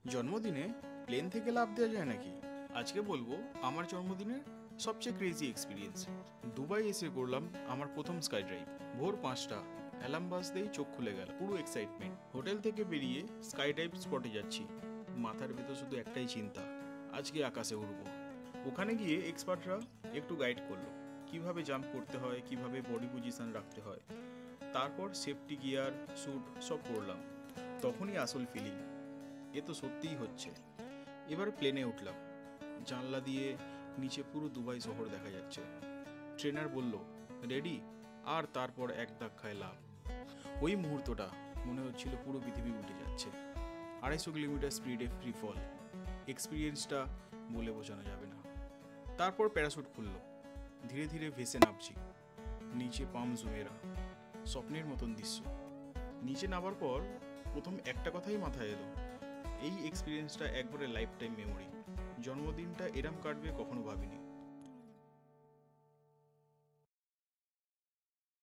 জন্মদিনে প্লেন থেকে লাফ দেওয়া যায় নাকি? আজকে বলবো আমার জন্মদিনের সবচেয়ে ক্রেজি এক্সপিরিয়েন্স। দুবাই এসে করলাম আমার প্রথম স্কাই ড্রাইভ। ভোর 5টা, অ্যালার্ম বাজতেই চোখ খুলে গেল, পুরো এক্সাইটমেন্ট। হোটেল থেকে বেরিয়ে স্কাই ড্রাইভ স্পটে যাচ্ছি, মাথার ভেতর শুধু একটাই চিন্তা, আজকে আকাশে উড়বো। ওখানে গিয়ে এক্সপার্টরা একটু গাইড করলো, কিভাবে জাম্প করতে হয়, কিভাবে বডি পজিশন রাখতে হয়। তারপর সেফটি গিয়ার, স্যুট সব পরলাম। তখনই আসল ফিলিং, এ তো সত্যিই হচ্ছে। এবার প্লেনে উঠলাম, জানলা দিয়ে নিচে পুরো দুবাই শহর দেখা যাচ্ছে। ট্রেনার বলল রেডি, আর তারপর এক ধাক্কায় লাভ। ওই মুহূর্তটা মনে হচ্ছিল পুরো পৃথিবী উল্টে যাচ্ছে। 250 কিলোমিটার স্পিডে ফ্রি ফল, এক্সপিরিয়েন্সটা বলে বোঝানো যাবে না। তারপর প্যারাশুট খুললো, ধীরে ধীরে ভেসে নামছি, নিচে পাম জুমেরা, স্বপ্নের মতন দৃশ্য। নিচে নামার পর প্রথম একটা কথাই মাথায় এলো, এই এক্সপিরিয়েন্সটা একবারে লাইফ টাইম মেমোরি। জন্মদিনটা এরম কাটবে কখনো ভাবিনি।